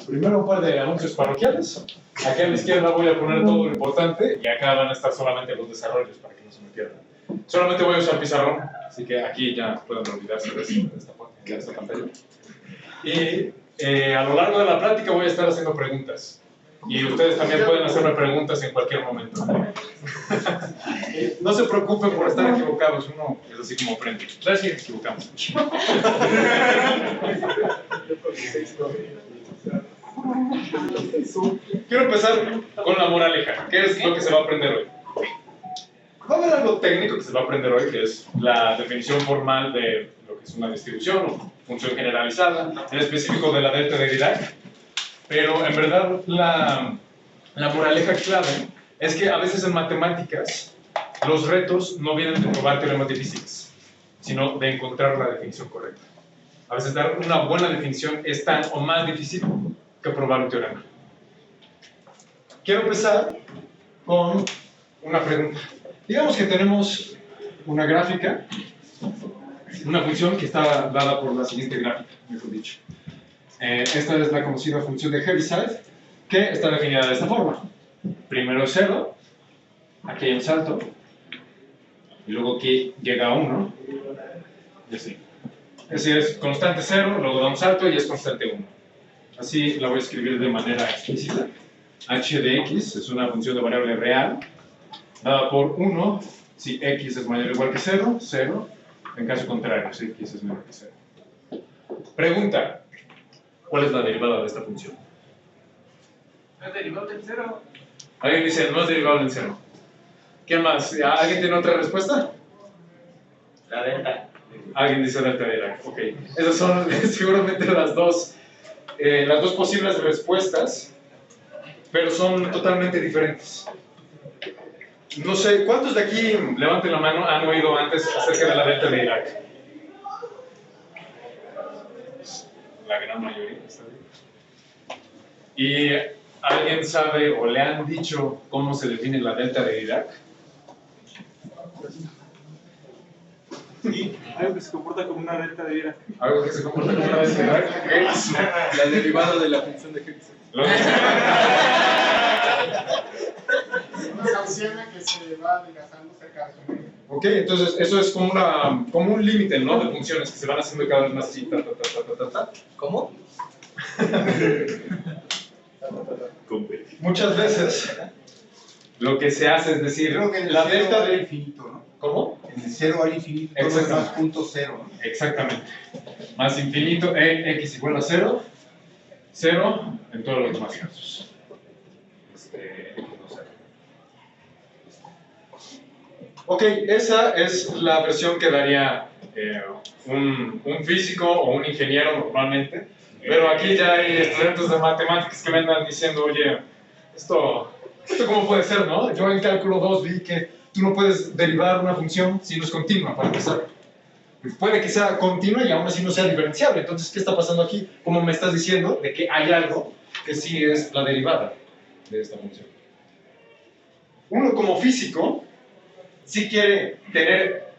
Primero un par de anuncios parroquiales. Aquí a la izquierda voy a poner todo lo importante y acá van a estar solamente los desarrollos para que no se me pierdan. Solamente voy a usar pizarrón, así que aquí ya pueden olvidarse de esta pantalla. Y a lo largo de la plática voy a estar haciendo preguntas. Y ustedes también pueden hacerme preguntas en cualquier momento. No se preocupen por estar equivocados, uno es así como aprende. ¿Sabes si nos equivocamos? Quiero empezar con la moraleja. ¿Qué es lo que se va a aprender hoy? Va a haber algo técnico que se va a aprender hoy, que es la definición formal de lo que es una distribución o función generalizada, en específico de la delta de Dirac. Pero en verdad la moraleja clave es que a veces en matemáticas los retos no vienen de probar teoremas difíciles, sino de encontrar la definición correcta. A veces dar una buena definición es tan o más difícil que probar un teorema. Quiero empezar con una pregunta. Digamos que tenemos una gráfica, una función que está dada por la siguiente gráfica, mejor dicho. Esta es la conocida función de Heaviside, que está definida de esta forma. Primero es 0, aquí hay un salto, y luego aquí llega a 1, y así. Es decir, es constante 0, luego da un salto y es constante 1. Así la voy a escribir de manera explícita. H de x es una función de variable real, dada por 1, si x es mayor o igual que 0, 0. En caso contrario, si x es menor que 0. Pregunta. ¿Cuál es la derivada de esta función? ¿No es derivable en 0? Alguien dice, no es derivable en 0. ¿Quién más? ¿Alguien tiene otra respuesta? La delta. Alguien dice delta de Dirac. Ok. Esas son seguramente las dos posibles respuestas, pero son totalmente diferentes. No sé, ¿cuántos de aquí, levanten la mano, han oído antes acerca de la delta de Dirac? La gran mayoría, ¿está bien? ¿Y alguien sabe o le han dicho cómo se define la delta de Dirac? Sí, algo que se comporta como una delta de Dirac. Algo que se comporta como una delta de Dirac. La derivada de la función de Heaviside. Una función que se va adelgazando cerca de su medio. Ok, entonces eso es como un límite, ¿no? De funciones que se van haciendo cada vez más así, ¿Cómo? Muchas veces lo que se hace es decir, Creo que en el la cero delta al de... infinito, ¿no? ¿Cómo? En el 0 al infinito, todo es más punto 0, ¿no? Exactamente. Más infinito, x igual a 0, 0 en todos los demás casos. X no 0. Ok, esa es la versión que daría un físico o un ingeniero normalmente, pero aquí ya hay estudiantes de matemáticas que me andan diciendo, oye, esto cómo puede ser, ¿no? Yo en cálculo 2 vi que tú no puedes derivar una función si no es continua, para empezar. Puede que sea continua y aún así no sea diferenciable. Entonces, ¿qué está pasando aquí? Como me estás diciendo de que hay algo que sí es la derivada de esta función. Uno como físico sí quiere tener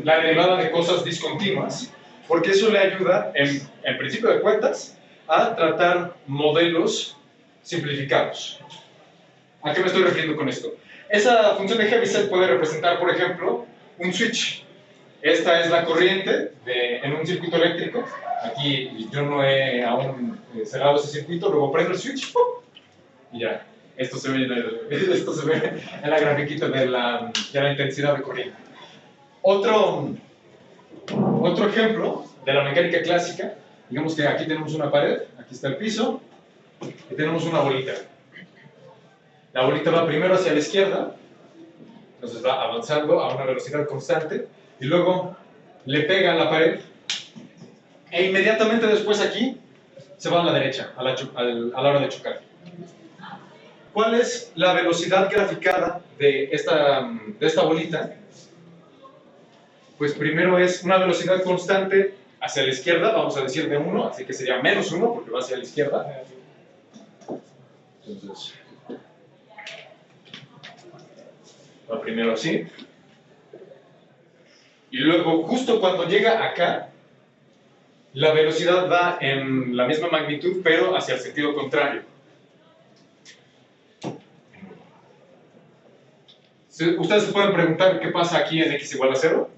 la derivada de cosas discontinuas, porque eso le ayuda, en principio de cuentas, a tratar modelos simplificados. ¿A qué me estoy refiriendo con esto? Esa función de Heaviside puede representar, por ejemplo, un switch. Esta es la corriente en un circuito eléctrico. Aquí yo no he aún cerrado ese circuito, luego prendo el switch ¡pum! Y ya. Esto se ve en la grafiquita de la intensidad de corriente. Otro ejemplo de la mecánica clásica, digamos que aquí tenemos una pared, aquí está el piso, y tenemos una bolita. La bolita va primero hacia la izquierda, entonces va avanzando a una velocidad constante, y luego le pega a la pared, e inmediatamente después aquí se va a la derecha, a la hora de chocar. ¿Cuál es la velocidad graficada de esta bolita? Pues primero es una velocidad constante hacia la izquierda, vamos a decir de 1, así que sería menos 1 porque va hacia la izquierda. Entonces, va primero así. Y luego, justo cuando llega acá, la velocidad va en la misma magnitud, pero hacia el sentido contrario. Ustedes se pueden preguntar qué pasa aquí en x igual a 0.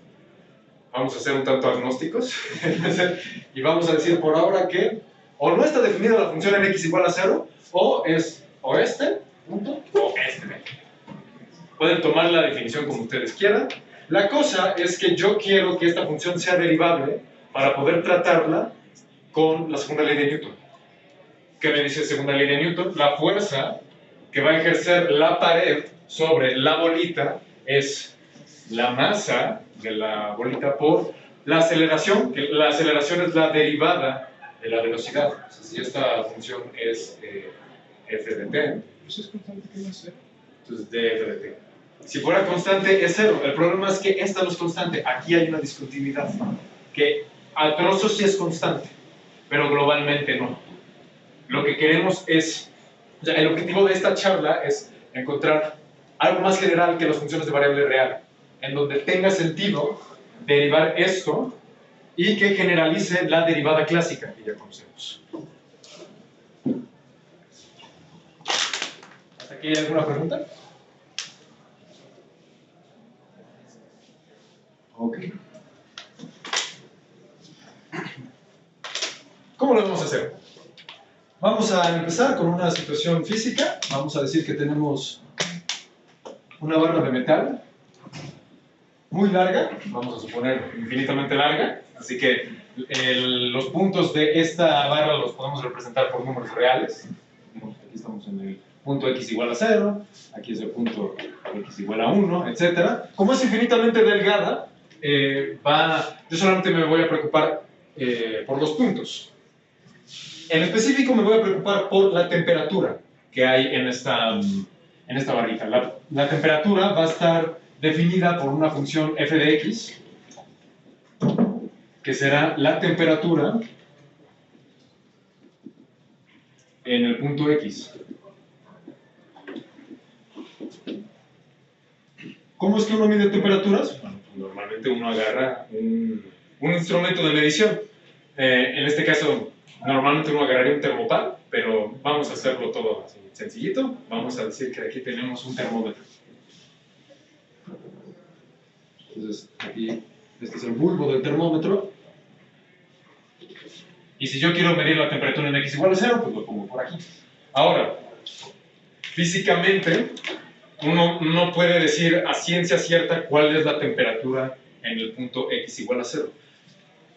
Vamos a ser un tanto agnósticos y vamos a decir por ahora que o no está definida la función en x igual a 0, o es o este punto o este. Pueden tomar la definición como ustedes quieran. La cosa es que yo quiero que esta función sea derivable para poder tratarla con la segunda ley de Newton. ¿Qué me dice segunda ley de Newton? La fuerza que va a ejercer la pared sobre la bolita es la masa de la bolita por la aceleración, que la aceleración es la derivada de la velocidad. O sea, si esta función es f de t, pues es constante, ¿qué va a ser? Entonces df de t. Si fuera constante es 0. El problema es que esta no es constante. Aquí hay una discontinuidad, que al trozo sí es constante, pero globalmente no. Lo que queremos es, o sea, el objetivo de esta charla es encontrar algo más general que las funciones de variable real, en donde tenga sentido derivar esto y que generalice la derivada clásica que ya conocemos. ¿Hasta aquí hay alguna pregunta? Ok. ¿Cómo lo vamos a hacer? Vamos a empezar con una situación física. Vamos a decir que tenemos una barra de metal muy larga, vamos a suponer infinitamente larga, así que los puntos de esta barra los podemos representar por números reales. Aquí estamos en el punto x igual a 0, aquí es el punto x igual a 1, etc. Como es infinitamente delgada, yo solamente me voy a preocupar por los puntos. En específico me voy a preocupar por la temperatura que hay en esta barrita. La temperatura va a estar definida por una función f de x, que será la temperatura en el punto x. ¿Cómo es que uno mide temperaturas? Bueno, pues normalmente uno agarra un instrumento de medición. En este caso, normalmente uno agarraría un termopar, pero vamos a hacerlo todo así sencillito. Vamos a decir que aquí tenemos un termómetro. Entonces, aquí, este es el bulbo del termómetro. Y si yo quiero medir la temperatura en x igual a 0, pues lo pongo por aquí. Ahora, físicamente, uno no puede decir a ciencia cierta cuál es la temperatura en el punto x igual a 0.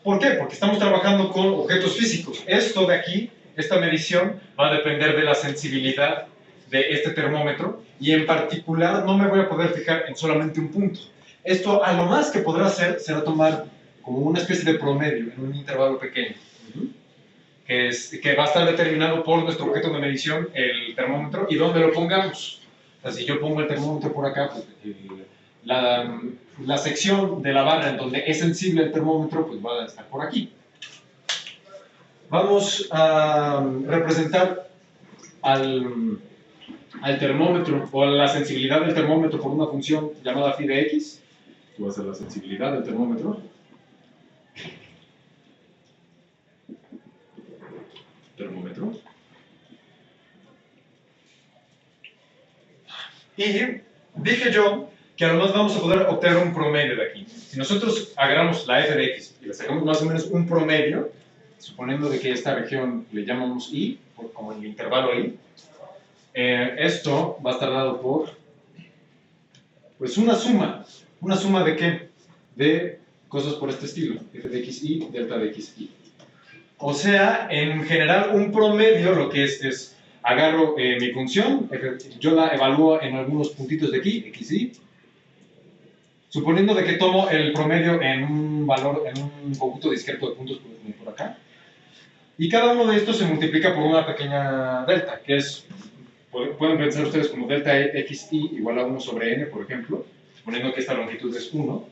¿Por qué? Porque estamos trabajando con objetos físicos. Esto de aquí, esta medición, va a depender de la sensibilidad de este termómetro, y en particular no me voy a poder fijar en solamente un punto. Esto a lo más que podrá hacer será tomar como una especie de promedio en un intervalo pequeño, que va a estar determinado por nuestro objeto de medición, el termómetro, y dónde lo pongamos. O sea, si yo pongo el termómetro por acá, pues la sección de la barra en donde es sensible el termómetro, pues va a estar por aquí. Vamos a representar al termómetro, o a la sensibilidad del termómetro, por una función llamada phi de x. Esto va a ser la sensibilidad del termómetro. Y dije yo que a lo más vamos a poder obtener un promedio de aquí. Si nosotros agarramos la f de x y le sacamos más o menos un promedio, suponiendo de que esta región le llamamos i, como el intervalo i, esto va a estar dado por, pues, una suma de ¿qué? De cosas por este estilo, f de xi, delta de xi. O sea, en general, un promedio lo que es agarro mi función, yo la evalúo en algunos puntitos de aquí, xi, suponiendo de que tomo el promedio en un valor, en un conjunto discreto de puntos por acá, y cada uno de estos se multiplica por una pequeña delta, que es, pueden pensar ustedes como delta xi igual a 1 sobre n, por ejemplo, suponiendo que esta longitud es 1,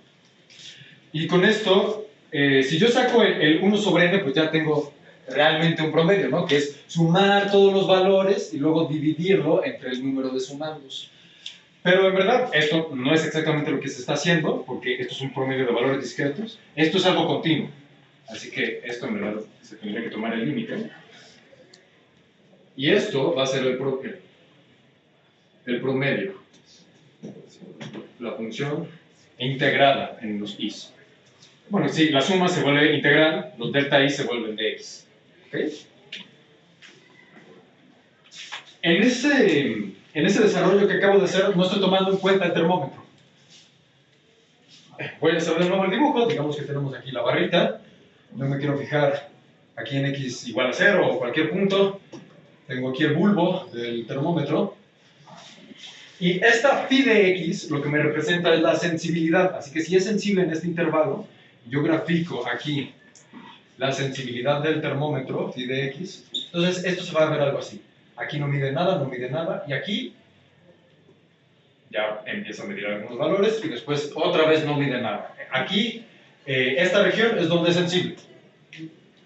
y con esto, si yo saco el 1 sobre n, pues ya tengo realmente un promedio, ¿no? Que es sumar todos los valores y luego dividirlo entre el número de sumandos. Pero en verdad, esto no es exactamente lo que se está haciendo, porque esto es un promedio de valores discretos. Esto es algo continuo. Así que esto en verdad se tendría que tomar el límite. Y esto va a ser el promedio. La función integrada en los i's. Bueno, si la suma se vuelve integral, los delta i se vuelven dx. ¿Okay? En ese desarrollo que acabo de hacer, no estoy tomando en cuenta el termómetro. Voy a hacer de nuevo el dibujo. Digamos que tenemos aquí la barrita. No me quiero fijar aquí en x igual a 0 o cualquier punto. Tengo aquí el bulbo del termómetro. Y esta phi de x lo que me representa es la sensibilidad. Así que si es sensible en este intervalo, yo grafico aquí la sensibilidad del termómetro, phi de x. Entonces esto se va a ver algo así. Aquí no mide nada, no mide nada. Y aquí ya empieza a medir algunos valores y después otra vez no mide nada. Aquí, esta región es donde es sensible.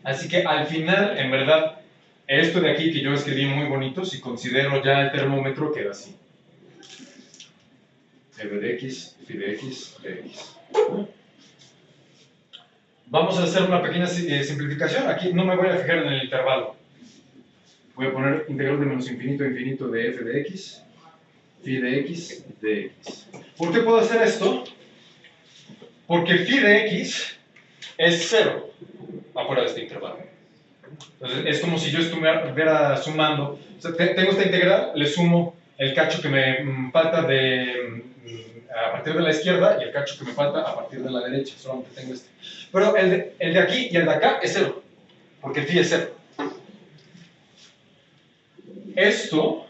Así que al final, en verdad, esto de aquí que yo escribí muy bonito, si considero ya el termómetro, queda así. F de x, phi de x, de x. Vamos a hacer una pequeña simplificación. Aquí no me voy a fijar en el intervalo. Voy a poner integral de menos infinito a infinito de f de x, phi de x, de x. ¿Por qué puedo hacer esto? Porque phi de x es 0 afuera de este intervalo. Entonces, es como si yo estuviera sumando. O sea, tengo esta integral, le sumo el cacho que me falta a partir de la izquierda y el cacho que me falta a partir de la derecha. Solamente tengo este. Pero el de aquí y el de acá es 0, porque el phi es 0. Esto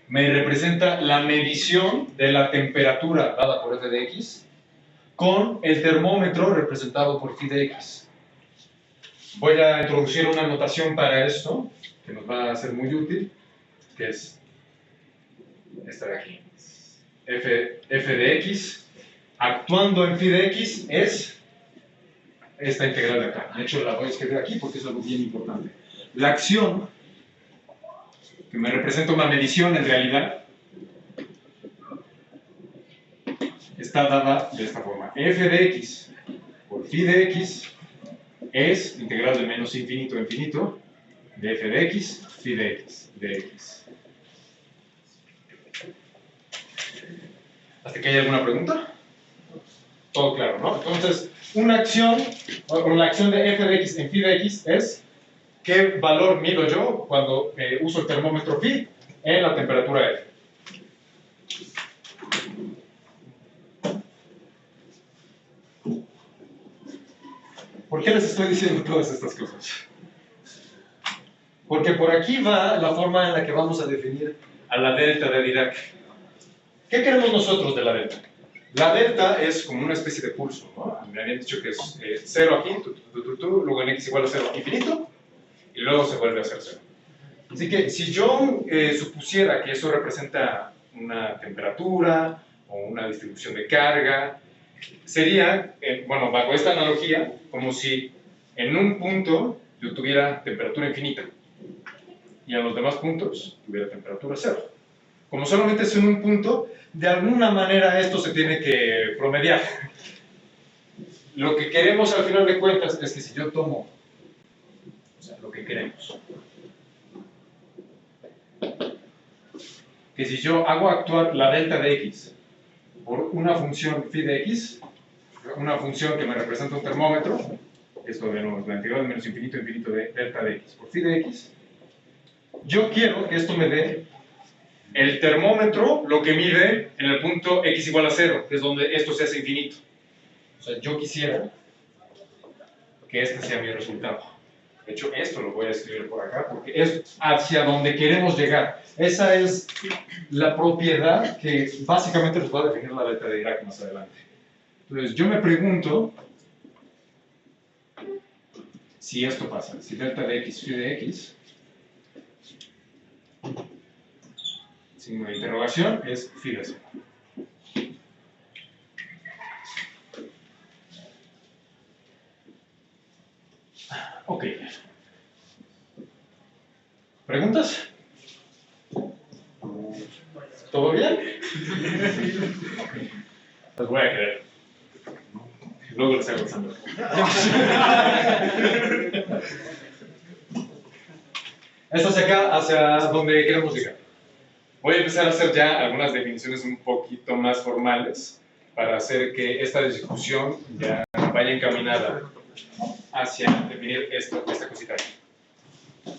me representa la medición de la temperatura dada por f de x con el termómetro representado por phi de x. Voy a introducir una notación para esto que nos va a ser muy útil, que es esta de aquí. F de x actuando en phi de x es esta integral de acá. De hecho, la voy a escribir aquí porque es algo bien importante. La acción que me representa una medición en realidad está dada de esta forma. F de x por phi de x es integral de menos infinito a infinito de f de x, phi de x, de x. ¿Hasta que hay alguna pregunta? Todo claro, ¿no? Entonces, una acción, o la acción de f de x en phi de x es qué valor mido yo cuando uso el termómetro phi en la temperatura F. ¿Por qué les estoy diciendo todas estas cosas? Porque por aquí va la forma en la que vamos a definir a la delta de Dirac. ¿Qué queremos nosotros de la delta? La delta es como una especie de pulso, ¿no? Me habían dicho que es 0 aquí, luego en x igual a 0 infinito, y luego se vuelve a hacer 0. Así que si yo supusiera que eso representa una temperatura o una distribución de carga, sería, bueno, bajo esta analogía, como si en un punto yo tuviera temperatura infinita y en los demás puntos tuviera temperatura 0. Como solamente es en un punto, de alguna manera esto se tiene que promediar. Lo que queremos al final de cuentas es que si yo tomo, o sea, lo que queremos, que si yo hago actuar la delta de x por una función phi de x, una función que me representa un termómetro, esto de nuevo es la integral de menos infinito a infinito de delta de x por phi de x, yo quiero que esto me dé el termómetro, lo que mide en el punto x igual a 0, que es donde esto se hace infinito. O sea, yo quisiera que este sea mi resultado. De hecho, esto lo voy a escribir por acá porque es hacia donde queremos llegar. Esa es la propiedad que básicamente nos va a definir la delta de Dirac más adelante. Entonces, yo me pregunto si esto pasa, si delta de x, phi de x, signo de interrogación, es phi de 0. Ok. ¿Preguntas? ¿Todo bien? Los voy a creer. Luego les hago el sample. Esto hacia acá, hacia donde queremos llegar. Voy a empezar a hacer ya algunas definiciones un poquito más formales para hacer que esta discusión ya vaya encaminada hacia definir esta cosita aquí.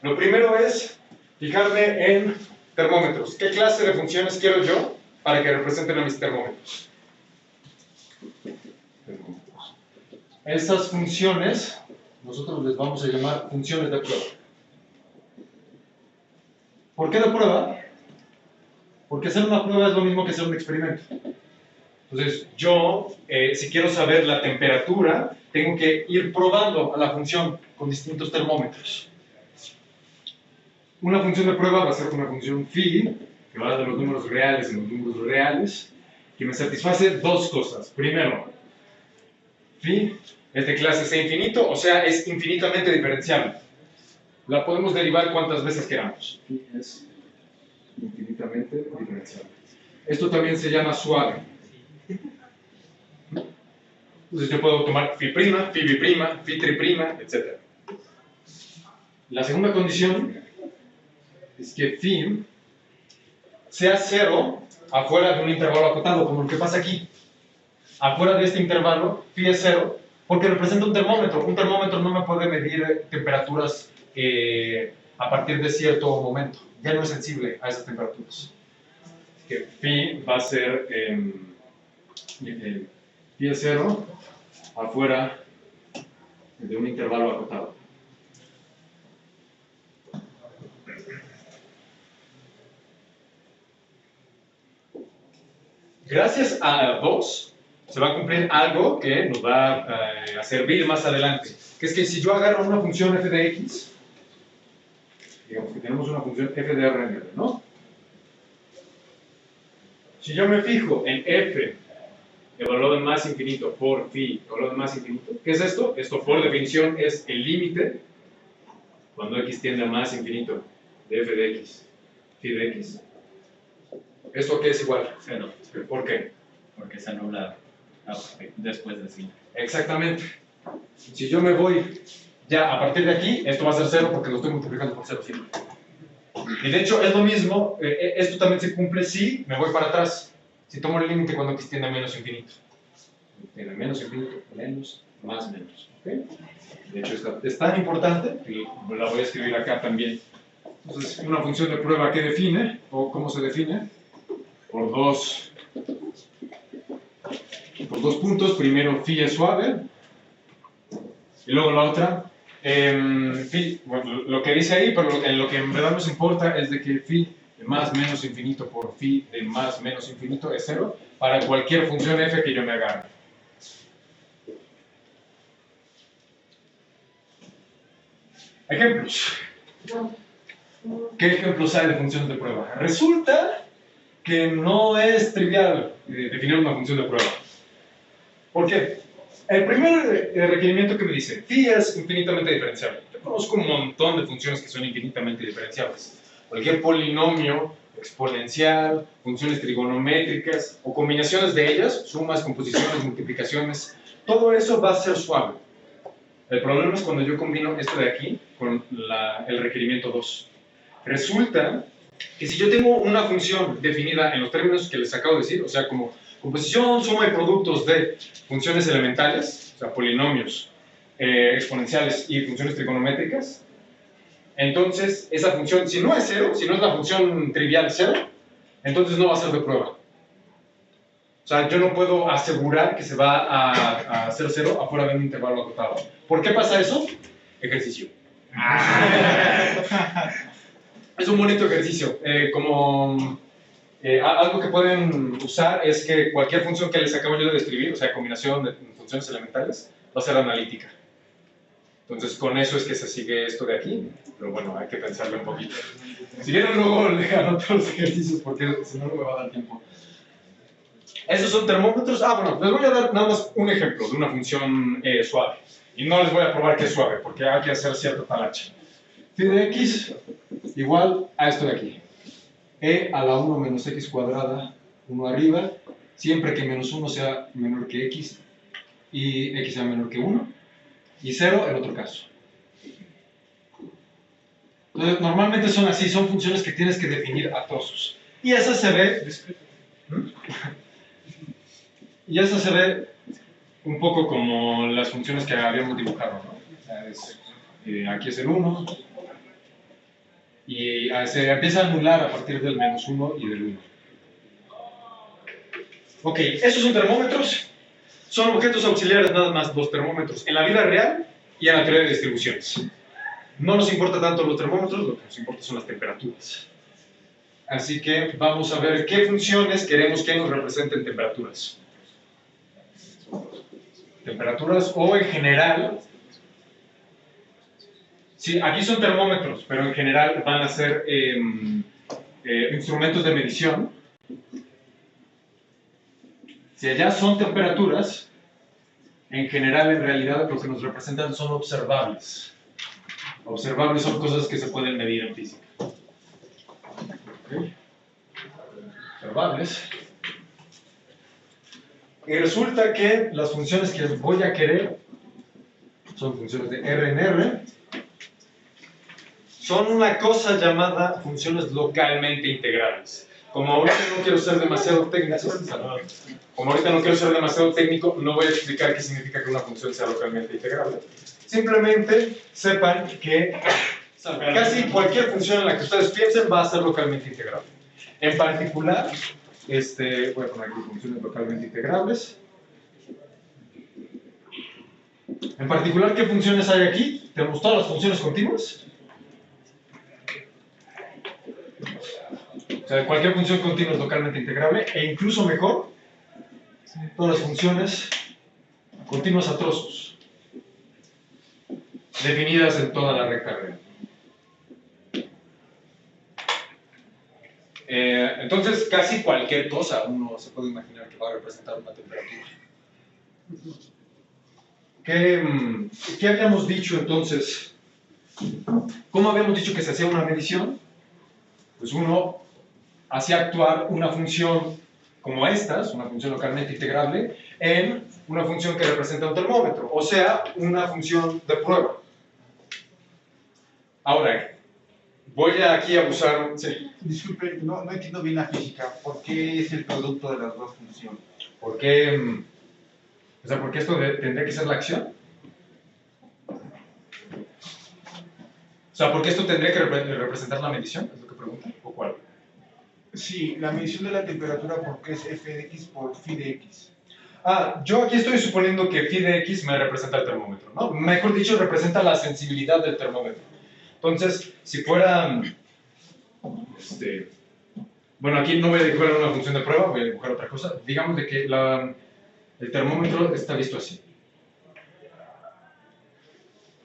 Lo primero es fijarme en termómetros. ¿Qué clase de funciones quiero yo para que representen a mis termómetros? Estas funciones nosotros les vamos a llamar funciones de prueba. ¿Por qué de prueba? Porque hacer una prueba es lo mismo que hacer un experimento. Entonces, yo, si quiero saber la temperatura, tengo que ir probando a la función con distintos termómetros. Una función de prueba va a ser una función phi, que va de los números reales en los números reales, que me satisface dos cosas. Primero, phi es de clase C infinito, o sea, es infinitamente diferenciable. La podemos derivar cuantas veces queramos. Phi es infinitamente diferenciable. Esto también se llama suave. Entonces yo puedo tomar phi prima, phi biprima, phi triprima, etc. La segunda condición es que phi sea cero afuera de un intervalo acotado, como lo que pasa aquí. Afuera de este intervalo, phi es cero, porque representa un termómetro. Un termómetro no me puede medir temperaturas a partir de cierto momento. Ya no es sensible a esas temperaturas. Así que phi va a ser phi es cero afuera de un intervalo acotado. Gracias a 2 se va a cumplir algo que nos va a servir más adelante, que es que si yo agarro una función f de x, digamos que tenemos una función f de Rn, ¿no? Si yo me fijo en f evaluado en más infinito por phi evaluado en más infinito, ¿qué es esto? Esto por definición es el límite cuando x tiende a más infinito de f de x, phi de x. ¿Esto qué es igual? 0. ¿Por qué? Porque se anula después de 5. Exactamente. Si yo me voy ya a partir de aquí, esto va a ser 0 porque lo estoy multiplicando por 0 siempre. Y de hecho es lo mismo, esto también se cumple si me voy para atrás. Si tomo el límite cuando x tiende a menos infinito. Tiende a menos infinito, menos, más menos. ¿Okay? De hecho es tan importante que la voy a escribir acá también. Entonces, una función de prueba que define, o cómo se define, por dos puntos. Primero phi es suave y luego la otra phi, bueno, lo que dice ahí, pero lo que en verdad nos importa es de que phi de más menos infinito por phi de más menos infinito es 0 para cualquier función f que yo me agarre. Ejemplos. ¿Qué ejemplos hay de funciones de prueba? Resulta que no es trivial definir una función de prueba. ¿Por qué? El primer requerimiento que me dice, phi es infinitamente diferenciable. Yo conozco un montón de funciones que son infinitamente diferenciables. Cualquier polinomio exponencial, funciones trigonométricas o combinaciones de ellas, sumas, composiciones, multiplicaciones, todo eso va a ser suave. El problema es cuando yo combino esto de aquí con el requerimiento 2. Resulta que si yo tengo una función definida en los términos que les acabo de decir, o sea, como composición, suma y productos de funciones elementales, o sea, polinomios exponenciales y funciones trigonométricas, entonces esa función, si no es 0, si no es la función trivial 0, entonces no va a ser de prueba. O sea, yo no puedo asegurar que se va a hacer 0 afuera de un intervalo acotado. ¿Por qué pasa eso? Ejercicio. Es un bonito ejercicio. Algo que pueden usar es que cualquier función que les acabo yo de describir, o sea, combinación de funciones elementales, va a ser analítica. Entonces, con eso es que se sigue esto de aquí, pero bueno, hay que pensarlo un poquito. Si quieren, luego le hagan otros ejercicios, porque si no, no me va a dar tiempo. Esos son termómetros. Bueno, les voy a dar nada más un ejemplo de una función suave. Y no les voy a probar que es suave, porque hay que hacer cierta talacha. Phi de x igual a esto de aquí. E a la 1 menos x cuadrada, 1 arriba, siempre que menos 1 sea menor que x, y x sea menor que 1, y 0 en otro caso. Entonces, normalmente son así, son funciones que tienes que definir a trozos. Y esa se ve... Y esa se ve un poco como las funciones que habíamos dibujado, ¿no? O sea, aquí es el 1, y se empieza a anular a partir del menos 1 y del 1. Ok, esos son termómetros. Son objetos auxiliares nada más, los termómetros, en la vida real y en la teoría de distribuciones. No nos importa tanto los termómetros, lo que nos importa son las temperaturas. Así que vamos a ver qué funciones queremos que nos representen temperaturas. Temperaturas o en general, sí, aquí son termómetros, pero en general van a ser instrumentos de medición. Si allá son temperaturas, en general, en realidad, lo que nos representan son observables. Observables son cosas que se pueden medir en física. ¿Okay? Observables. Y resulta que las funciones que voy a querer son funciones de R en R. Son una cosa llamada funciones localmente integrables. Como ahorita no quiero ser demasiado técnico, no voy a explicar qué significa que una función sea localmente integrable. Simplemente sepan que casi cualquier función en la que ustedes piensen va a ser localmente integrable. En particular, voy a poner aquí funciones localmente integrables. En particular, ¿qué funciones hay aquí? Tenemos todas las funciones continuas. O sea, cualquier función continua es localmente integrable, e incluso mejor, todas las funciones continuas a trozos, definidas en toda la recta real. Entonces, casi cualquier cosa uno se puede imaginar que va a representar una temperatura. ¿Qué habíamos dicho entonces? ¿Cómo habíamos dicho que se hacía una medición? Pues uno hacía actuar una función como estas, una función localmente integrable, en una función que representa un termómetro, o sea, una función de prueba. Ahora, voy aquí a usar... Sí. Disculpe, no entiendo bien la física. ¿Por qué es el producto de las dos funciones? ¿Por qué? O sea, ¿por qué esto tendría que ser la acción? O sea, ¿por qué esto tendría que representar la medición? ¿Es lo que preguntan? ¿O cuál? Sí, la medición de la temperatura, porque es f de x por phi de x. Yo aquí estoy suponiendo que phi de x me representa el termómetro, ¿no? Mejor dicho, representa la sensibilidad del termómetro. Entonces, si fuera... bueno, aquí no voy a dibujar una función de prueba, voy a dibujar otra cosa. Digamos de que el termómetro está visto así.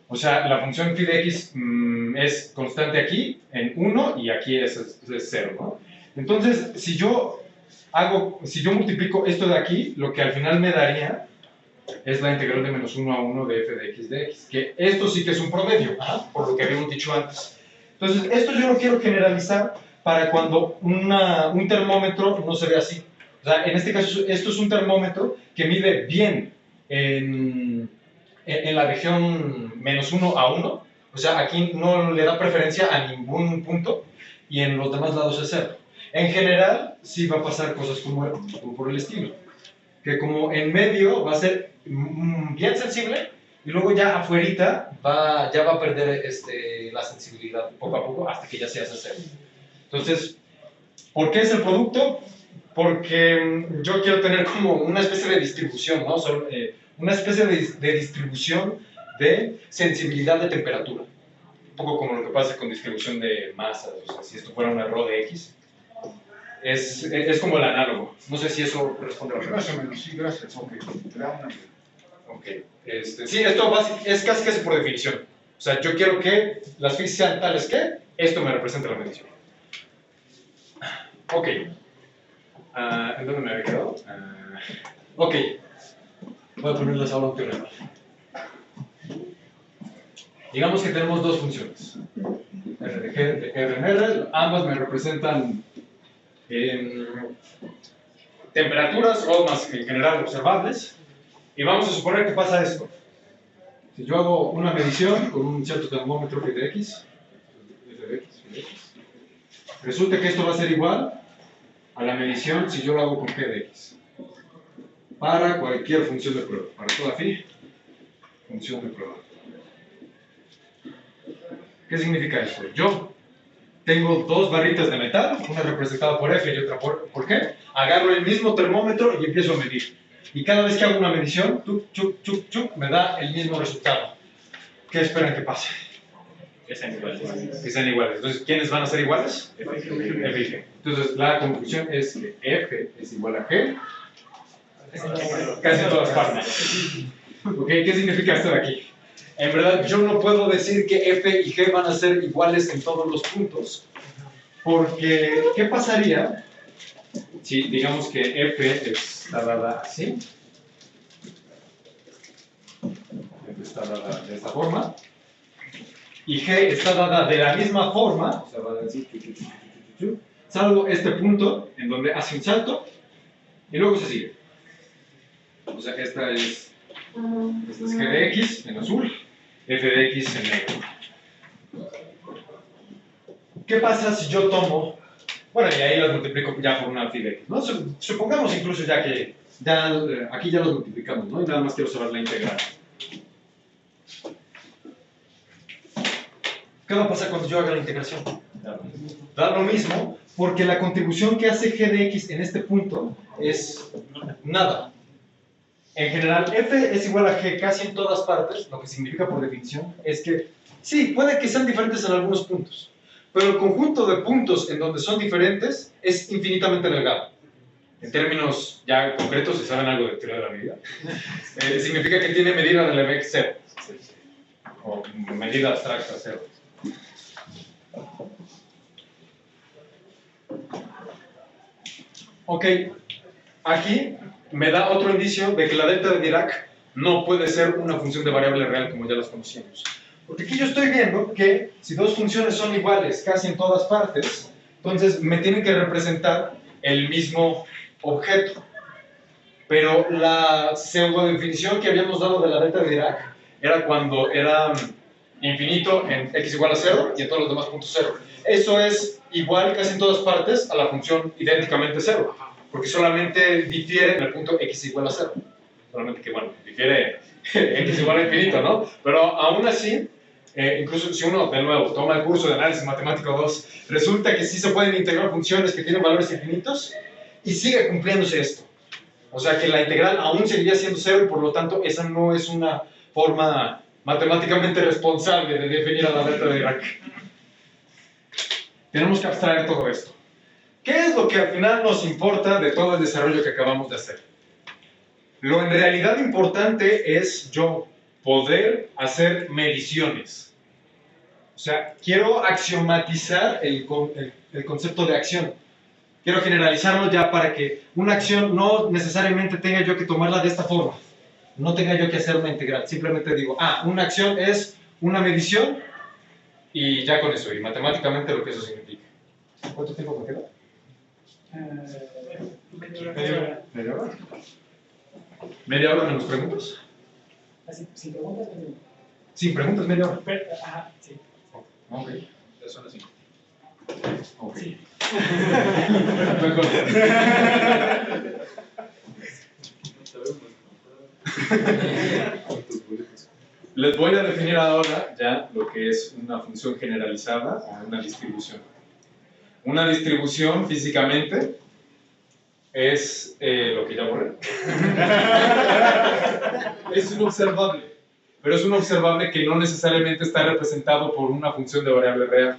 O sea, la función phi de x es constante aquí, en 1, y aquí es 0, ¿no? Entonces, si yo multiplico esto de aquí, lo que al final me daría es la integral de menos 1 a 1 de f de x, que esto sí que es un promedio, por lo que habíamos dicho antes. Entonces, esto yo lo quiero generalizar para cuando un termómetro no se ve así. O sea, en este caso, esto es un termómetro que mide bien en la región menos 1 a 1. O sea, aquí no le da preferencia a ningún punto y en los demás lados es 0. En general, sí va a pasar cosas como por el estilo. Que como en medio va a ser bien sensible y luego ya afuerita ya va a perder la sensibilidad poco a poco hasta que ya se hace 0. Entonces, ¿por qué es el producto? Porque yo quiero tener como una especie de distribución, ¿no? Una especie de distribución de sensibilidad de temperatura. Un poco como lo que pasa con distribución de masas, o sea, si esto fuera un error de X. Es como el análogo. No sé si eso responde a la pregunta. Más o menos, sí, gracias. Ok, te da una... Ok. Sí, esto es casi por definición. O sea, yo quiero que las phi sean tales que esto me represente la medición. Ok. ¿En dónde me había quedado? Ok. Voy a ponerles ahora un teorema. Digamos que tenemos dos funciones. R de G de R en R. Ambas me representan temperaturas o más en general observables. Y vamos a suponer que pasa esto. Si yo hago una medición con un cierto termómetro f de x, resulta que esto va a ser igual a la medición si yo lo hago con g de x. Para cualquier función de prueba. Para toda phi, función de prueba. ¿Qué significa esto? Yo tengo dos barritas de metal, una representada por F y otra por G. Agarro el mismo termómetro y empiezo a medir. Y cada vez que hago una medición, chuc, chuc, chuc, chuc, me da el mismo resultado. ¿Qué esperan que pase? Que sean iguales. Que sean iguales. Entonces, ¿quiénes van a ser iguales? F. F y G. Entonces, la conclusión es que F es igual a G casi en todas partes. ¿Ok? ¿Qué significa esto de aquí? En verdad, yo no puedo decir que F y G van a ser iguales en todos los puntos. Porque, ¿qué pasaría si digamos que F está dada así? F está dada de esta forma. Y G está dada de la misma forma, o sea, va a decir, salvo este punto en donde hace un salto y luego se sigue. O sea, esta es G de X en azul, F de X en negro. ¿Qué pasa si yo tomo, bueno, y ahí los multiplico ya por una phi de X, ¿no? Supongamos incluso ya que, aquí ya los multiplicamos, ¿no? Y nada más quiero saber la integral. ¿Qué va a pasar cuando yo haga la integración? Da lo mismo, porque la contribución que hace g de x en este punto es nada. En general, f es igual a g casi en todas partes, lo que significa por definición es que, sí, puede que sean diferentes en algunos puntos, pero el conjunto de puntos en donde son diferentes es infinitamente delgado. En términos ya concretos, si saben algo de teoría de la medida, significa que tiene medida de Lebesgue cero, o medida abstracta cero. Ok, aquí me da otro indicio de que la delta de Dirac no puede ser una función de variable real como ya las conocíamos. Porque aquí yo estoy viendo que si dos funciones son iguales casi en todas partes, entonces me tienen que representar el mismo objeto. Pero la pseudo definición que habíamos dado de la delta de Dirac era cuando era infinito en x igual a 0 y en todos los demás puntos 0. Eso es igual casi en todas partes a la función idénticamente 0, porque solamente difiere en el punto x igual a 0. Solamente que, bueno, difiere x igual a infinito, ¿no? Pero aún así, incluso si uno, de nuevo, toma el curso de análisis matemático 2, resulta que sí se pueden integrar funciones que tienen valores infinitos y sigue cumpliéndose esto. O sea que la integral aún seguiría siendo 0 y por lo tanto esa no es una forma matemáticamente responsable de definir a la delta de Dirac. Tenemos que abstraer todo esto. ¿Qué es lo que al final nos importa de todo el desarrollo que acabamos de hacer? Lo en realidad importante es yo poder hacer mediciones. O sea, quiero axiomatizar el concepto de acción. Quiero generalizarlo ya para que una acción no necesariamente tenga yo que tomarla de esta forma. No tenga yo que hacer una integral. Simplemente digo, una acción es una medición y ya con eso, y matemáticamente lo que eso significa. ¿Cuánto tiempo me queda? Media hora. ¿Media hora? ¿Media hora menos preguntas? Sin preguntas, pero... Sin preguntas, media hora. Ajá, sí. Ok. Ya son las 5. Ok. Sí. Mejor. Les voy a definir ahora ya lo que es una función generalizada o una distribución. Una distribución físicamente es lo que ya borré. Es un observable, pero es un observable que no necesariamente está representado por una función de variable real.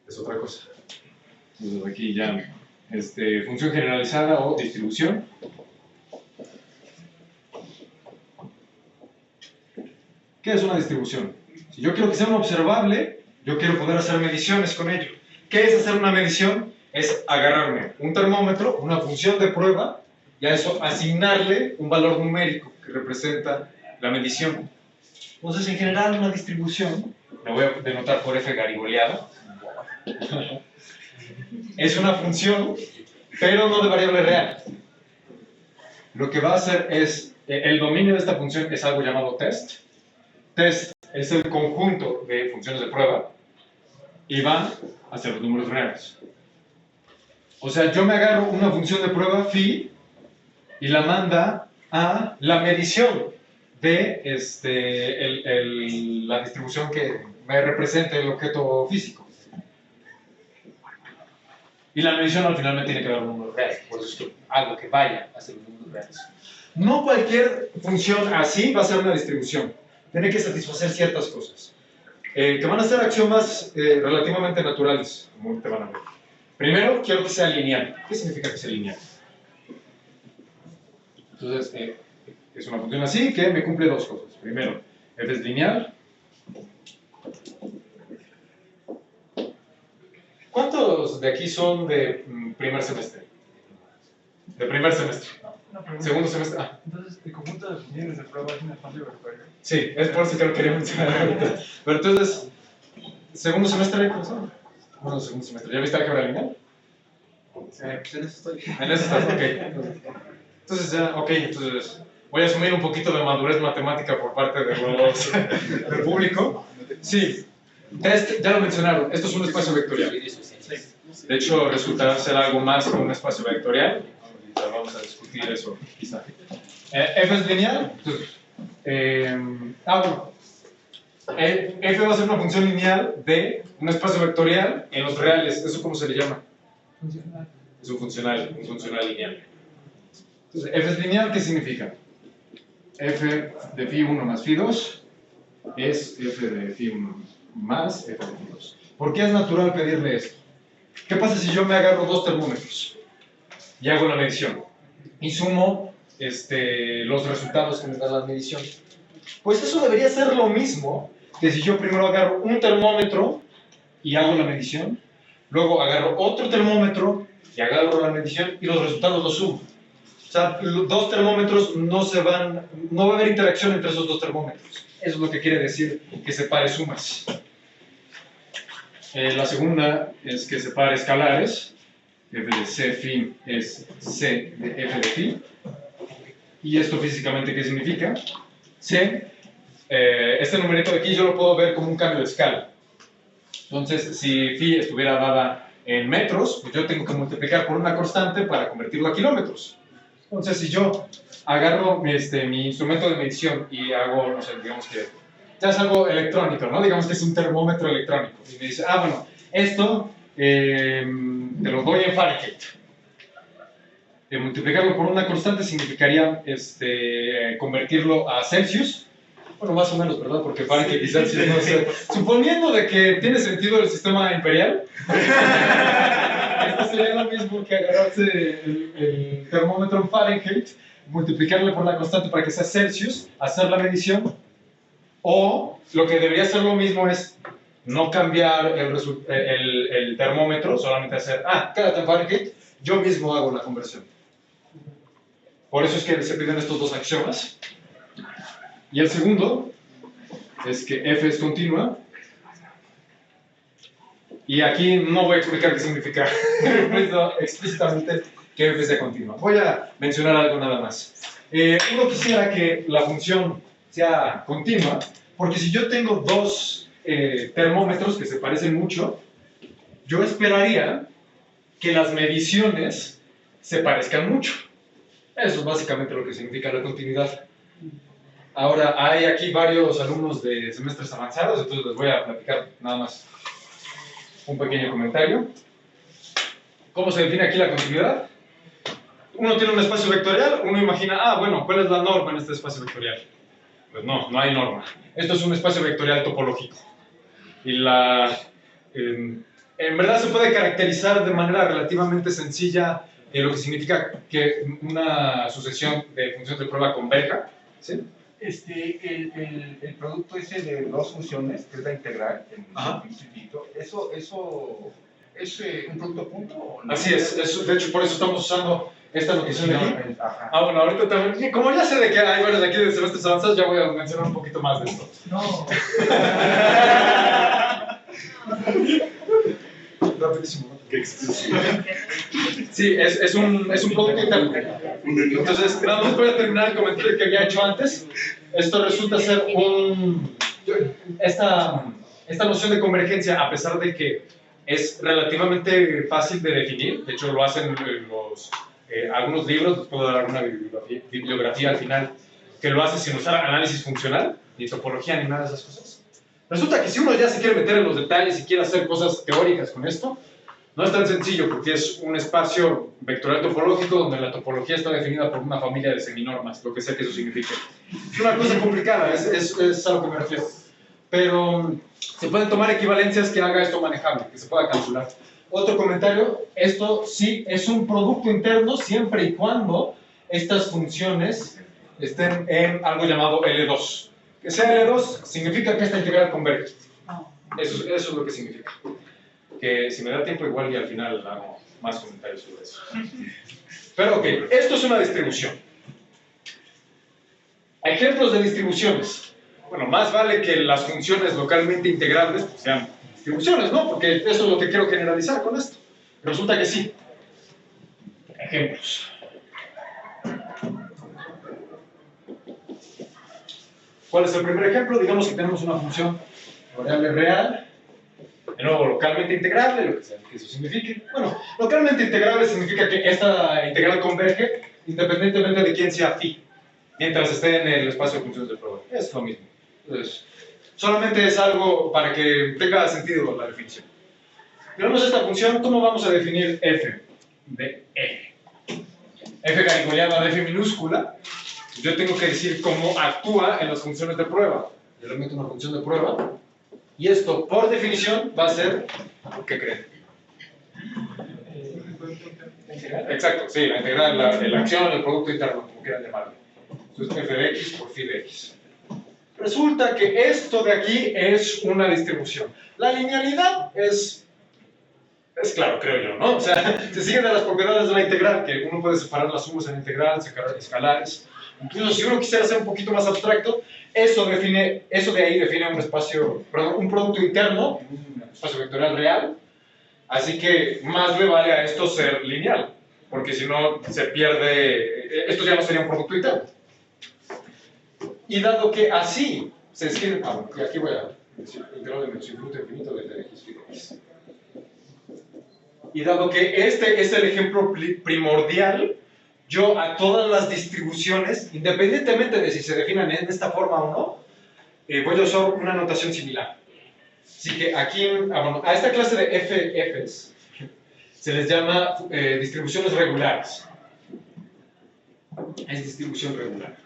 Es otra cosa. Entonces aquí ya, función generalizada o distribución. ¿Qué es una distribución? Si yo quiero que sea un observable, yo quiero poder hacer mediciones con ello. ¿Qué es hacer una medición? Es agarrarme un termómetro, una función de prueba, y a eso asignarle un valor numérico que representa la medición. Entonces, en general, una distribución, la voy a denotar por F garigoleada, es una función, pero no de variable real. lo que va a hacer es, el dominio de esta función es algo llamado test. Test es el conjunto de funciones de prueba y van hacia los números reales. O sea, yo me agarro una función de prueba phi y la manda a la medición de la distribución que me representa el objeto físico. Y la medición al final me tiene que dar un número real, por eso es que algo que vaya hacia los números reales. No cualquier función así va a ser una distribución. Tiene que satisfacer ciertas cosas, que van a ser axiomas relativamente naturales, como te van a ver. Primero, quiero que sea lineal. ¿Qué significa que sea lineal? Entonces, es una función así que me cumple dos cosas. Primero, f es lineal. ¿Cuántos de aquí son de primer semestre? De primer semestre. Segundo semestre. Ah. Entonces, el conjunto de funciones de prueba es un espacio vectorial. Sí, es por eso que lo quería mencionar ahorita. Pero entonces, segundo semestre, ¿cómo son? Bueno, segundo semestre. ¿Ya viste álgebra lineal? Pues en eso estoy. En eso estás, ok. Entonces, ya, ok, entonces voy a asumir un poquito de madurez matemática por parte de los, del público. Sí, test, ya lo mencionaron, esto es un espacio vectorial. De hecho, resultará ser algo más que un espacio vectorial. Ahorita vamos a discutir eso, quizá. F es lineal. Entonces, bueno. F va a ser una función lineal de un espacio vectorial en los reales. ¿Eso cómo se le llama? Es un funcional lineal. Entonces, F es lineal, ¿qué significa? F de phi 1 más phi 2 es F de phi 1 más F de phi 2. ¿Por qué es natural pedirle esto? ¿Qué pasa si yo me agarro dos termómetros y hago la medición y sumo los resultados que me da la medición? Pues eso debería ser lo mismo que si yo primero agarro un termómetro y hago la medición, luego agarro otro termómetro y agarro la medición y los resultados los sumo. O sea, los dos termómetros no va a haber interacción entre esos dos termómetros. Eso es lo que quiere decir que separe sumas. La segunda es que separe escalares. F de C phi es C de F de phi. ¿Y esto físicamente qué significa? C, este numerito de aquí yo lo puedo ver como un cambio de escala. Entonces, si phi estuviera dada en metros, pues yo tengo que multiplicar por una constante para convertirlo a kilómetros. Entonces, si yo agarro mi instrumento de medición y hago, no sé, digamos que ya es algo electrónico, ¿no? Digamos que es un termómetro electrónico. Y me dice, bueno, esto te lo doy en Fahrenheit. Multiplicarlo por una constante significaría convertirlo a Celsius. Bueno, más o menos, ¿verdad? Porque Fahrenheit y Celsius no sé. Suponiendo de que tiene sentido el sistema imperial, esto sería lo mismo que agarrarse el termómetro en Fahrenheit, multiplicarle por la constante para que sea Celsius, hacer la medición, o lo que debería ser lo mismo es no cambiar el termómetro, solamente hacer, quédate en Fahrenheit, yo mismo hago la conversión. Por eso es que se piden estos dos axiomas. Y el segundo es que F es continua. Y aquí no voy a explicar qué significa explícitamente que F sea continua. Voy a mencionar algo nada más. Uno quisiera que la función sea continua, porque si yo tengo dos termómetros que se parecen mucho, yo esperaría que las mediciones se parezcan mucho. Eso es básicamente lo que significa la continuidad. Ahora, hay aquí varios alumnos de semestres avanzados, entonces les voy a platicar nada más un pequeño comentario. ¿Cómo se define aquí la continuidad? Uno tiene un espacio vectorial, uno imagina, bueno, ¿cuál es la norma en este espacio vectorial? Pues no hay norma. Esto es un espacio vectorial topológico. Y en verdad se puede caracterizar de manera relativamente sencilla lo que significa que una sucesión de funciones de prueba converja. ¿Sí? El producto ese de dos funciones, que es la integral, ¿eso es un producto punto o no? Así es, de hecho por eso estamos usando esta notación de aquí. Bueno, ahorita también, como ya sé de que hay varios de aquí de semestres avanzados, ya voy a mencionar un poquito más de esto. No. rapidísimo. ¿No? Sí, es un producto interno. Entonces, nada más voy a terminar el comentario que había hecho antes. Esto resulta ser esta noción de convergencia, a pesar de que es relativamente fácil de definir, de hecho lo hacen algunos libros, les puedo dar una bibliografía al final, que lo hace sin usar análisis funcional, ni topología, ni nada de esas cosas. Resulta que si uno ya se quiere meter en los detalles y quiere hacer cosas teóricas con esto, no es tan sencillo porque es un espacio vectorial topológico donde la topología está definida por una familia de seminormas, lo que sea que eso signifique. Es una cosa complicada, es a lo que me refiero. Pero se pueden tomar equivalencias que haga esto manejable, que se pueda calcular. Otro comentario, esto sí es un producto interno siempre y cuando estas funciones estén en algo llamado L2. Que sea L2 significa que esta integral converge. Eso es lo que significa. Que si me da tiempo igual y al final hago más comentarios sobre eso. Pero ok, esto es una distribución. Ejemplos de distribuciones. Bueno, más vale que las funciones localmente integrables pues, sean distribuciones, ¿no? Porque eso es lo que quiero generalizar con esto. Resulta que sí. Ejemplos. ¿Cuál es el primer ejemplo? Digamos que tenemos una función variable real, de nuevo localmente integrable, lo que sea que eso signifique. Bueno, localmente integrable significa que esta integral converge independientemente de quién sea phi, mientras esté en el espacio de funciones del programa. Es lo mismo. Entonces, solamente es algo para que tenga sentido la definición. Tenemos esta función, ¿cómo vamos a definir f de f? F caliculeada de f minúscula. Yo tengo que decir cómo actúa en las funciones de prueba. Yo le meto una función de prueba y esto, por definición, va a ser, ¿qué creen? Exacto, sí, la integral, la acción, el producto interno, como quieran llamarlo. Entonces, f de x por phi de x. Resulta que esto de aquí es una distribución. La linealidad es claro, creo yo, ¿no? O sea, se siguen de las propiedades de la integral, que uno puede separar las sumas en integral, separar escalares. Incluso si uno quisiera ser un poquito más abstracto, eso de ahí define un espacio, perdón, un producto interno, un espacio vectorial real. Así que más le vale a esto ser lineal, porque si no se pierde, esto ya no sería un producto interno. Y dado que así se escribe, y aquí voy a decir integral de menos infinito de x phi de x. Y dado que este es el ejemplo primordial, yo a todas las distribuciones, independientemente de si se definan en esta forma o no, voy a usar una notación similar. Así que aquí, bueno, a esta clase de FFs se les llama distribuciones regulares. Es distribución regular.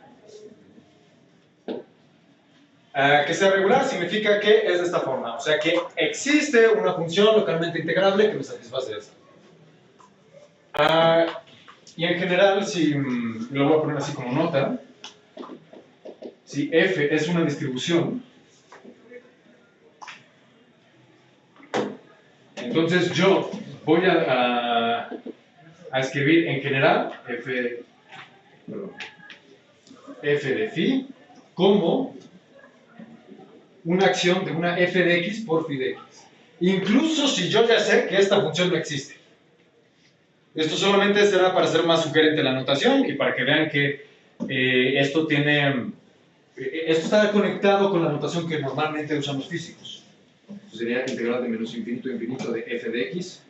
Que sea regular significa que es de esta forma, o sea que existe una función localmente integrable que me satisface esto. Y en general, si lo voy a poner así como nota, si f es una distribución, entonces yo voy a escribir en general f de phi como una acción de una f de x por phi de x. Incluso si yo ya sé que esta función no existe. Esto solamente será para hacer más sugerente la notación y para que vean que esto está conectado con la notación que normalmente usan los físicos. Esto sería integral de menos infinito a infinito de f de x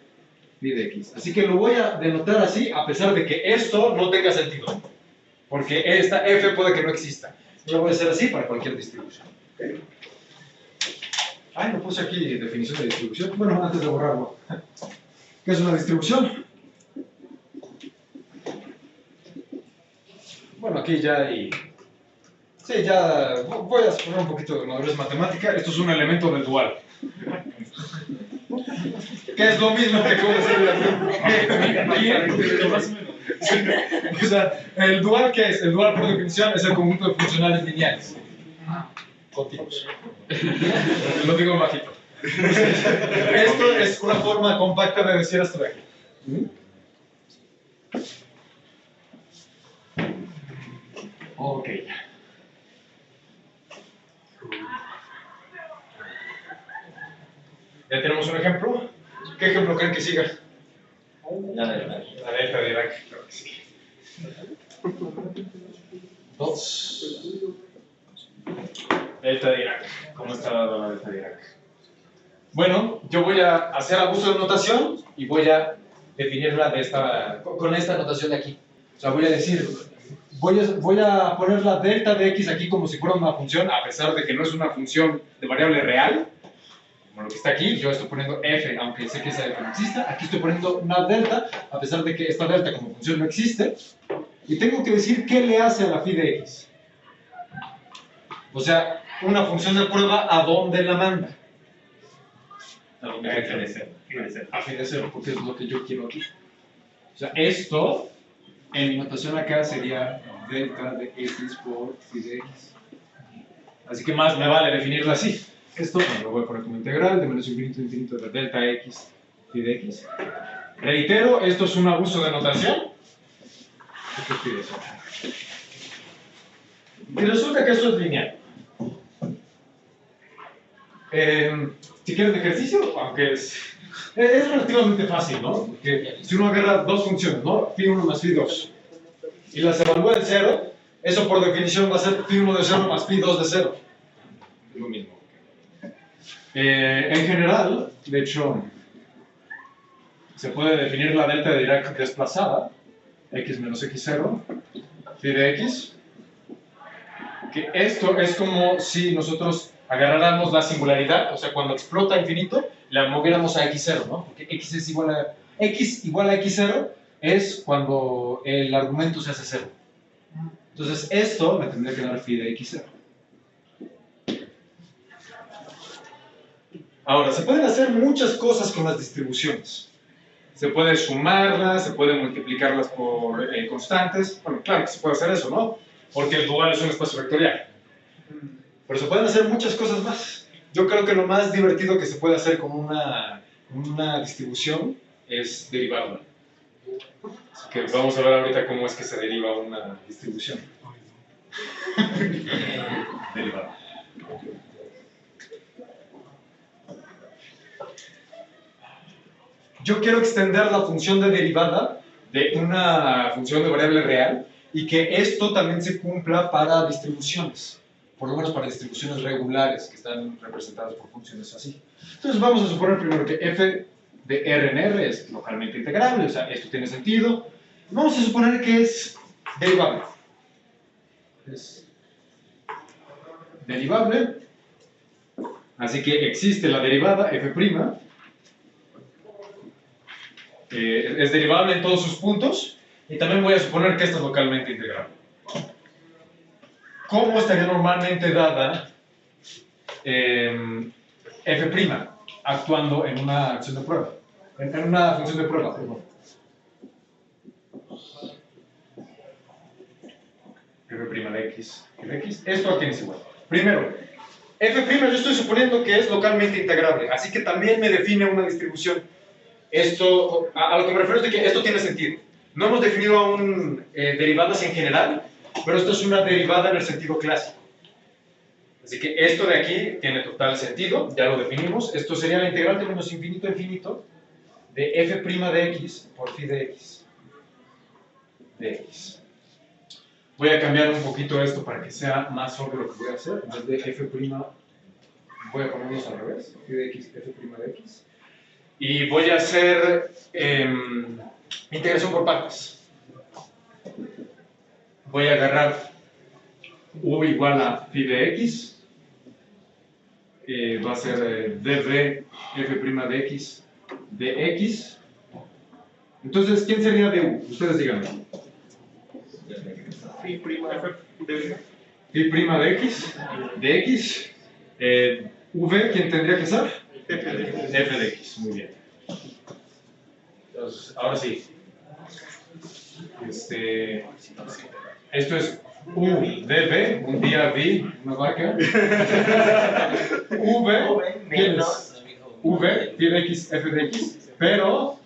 phi de x. Así que lo voy a denotar así a pesar de que esto no tenga sentido. Porque esta f puede que no exista. Yo lo voy a hacer así para cualquier distribución. ¿Okay? No puse aquí definición de distribución. Bueno, antes de borrarlo. ¿Qué es una distribución? Bueno, aquí ya hay... Sí, ya voy a poner un poquito de madurez matemática. Esto es un elemento del dual. Que es lo mismo que cómo se ve. O sea, ¿el dual qué es? El dual, por definición, es el conjunto de funcionales lineales. Continuos. Lo digo bajito. Esto es una forma compacta de decir esto de aquí. Ok. Ya tenemos un ejemplo. Ok, ¿Qué ejemplo creen que siga? La verdad. La delta de Dirac, claro que sí. 2. Delta de Dirac. ¿Cómo está dada la delta de Dirac? Bueno, yo voy a hacer abuso de notación y voy a definirla con esta notación de aquí. O sea, voy a decir, voy a poner la delta de x aquí como si fuera una función, a pesar de que no es una función de variable real, como lo que está aquí. Yo estoy poniendo f, aunque sé que esa f no exista. Aquí estoy poniendo una delta, a pesar de que esta delta como función no existe. Y tengo que decir qué le hace a la phi de x. O sea, una función de prueba, ¿a dónde la manda? A de cero. A phi de 0, porque es lo que yo quiero aquí. O sea, esto, en mi notación acá, sería delta de x por phi de x. Así que más me vale definirla así. Esto lo voy a poner como integral de menos infinito a infinito de delta x phi de x. Reitero, esto es un abuso de notación. ¿Qué pide eso? Y resulta que esto es lineal. Si quieren ejercicio, aunque es relativamente fácil, ¿no? Porque si uno agarra dos funciones, ¿no? Phi 1 más phi 2, y las evalúa en 0, eso por definición va a ser phi 1 de 0 más phi 2 de 0. Es lo mismo. En general, de hecho, se puede definir la delta de Dirac desplazada, x menos x0, phi de x, que esto es como si nosotros agarráramos la singularidad, o sea, cuando explota infinito, la moviéramos a x0, ¿no? Porque x igual a x0 es cuando el argumento se hace 0. Entonces, esto me tendría que dar phi de x0. Ahora, se pueden hacer muchas cosas con las distribuciones. Se puede sumarlas, se puede multiplicarlas por constantes. Bueno, claro que se puede hacer eso, ¿no? Porque el dual es un espacio vectorial. Pero se pueden hacer muchas cosas más. Yo creo que lo más divertido que se puede hacer con una distribución es derivarla. Así que vamos a ver ahorita cómo es que se deriva una distribución. Derivada. Yo quiero extender la función de derivada de una función de variable real y que esto también se cumpla para distribuciones, por lo menos para distribuciones regulares que están representadas por funciones así. Entonces vamos a suponer primero que f de R en R es localmente integrable, o sea, esto tiene sentido. Vamos a suponer que es derivable. Es derivable, así que existe la derivada f', es derivable en todos sus puntos, y también voy a suponer que esta es localmente integrable. ¿Cómo estaría normalmente dada f' actuando en una acción de prueba? En una función de prueba, perdón. F' de x. Esto aquí es igual. Primero, f' yo estoy suponiendo que es localmente integrable, así que también me define una distribución. Esto, a lo que me refiero es de que esto tiene sentido. No hemos definido aún derivadas en general, pero esto es una derivada en el sentido clásico. Así que esto de aquí tiene total sentido, ya lo definimos. Esto sería la integral de menos infinito a infinito de f' de x por phi de x. De x. Voy a cambiar un poquito esto para que sea más obvio lo que voy a hacer. En vez de f', voy a ponerlos al revés. Phi de x, f' de x. Y voy a hacer integración por partes. Voy a agarrar u igual a phi de x. Va a ser dv f' de x de x. Entonces, ¿quién sería de u? Ustedes díganme. Phi prima f de Phi prima de x. V, ¿quién tendría que ser? F de x, muy bien. Entonces, ahora sí. Esto es u dv, un día vi una vaca. V, ¿quién es? V, phi de x, f de x. Pero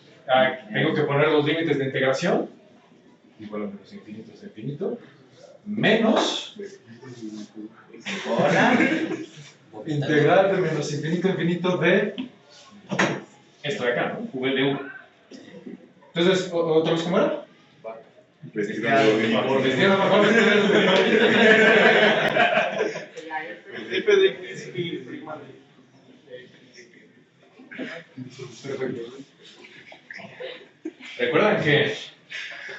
tengo que poner los límites de integración. Igual a menos infinito es infinito. Menos. Integral de menos infinito a infinito de esto de acá, ¿no? V de U. Entonces, ¿otra vez cómo era? Vestida de uniforme. Vestida de uniforme. La F. F de X y prima de Perfecto. ¿Recuerdan que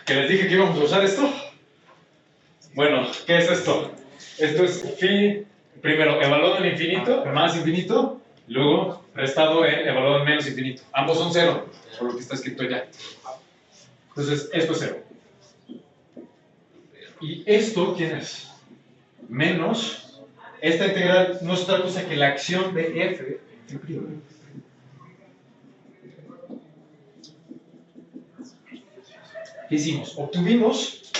les dije que íbamos a usar esto? Bueno, ¿qué es esto? Esto es phi, primero evaluado en infinito, más infinito, luego restado en evaluado en menos infinito. Ambos son cero, por lo que está escrito ya. Entonces, esto es cero. ¿Y esto quién es? Menos, esta integral no es otra cosa que la acción de f en phi'. ¿Qué hicimos? Obtuvimos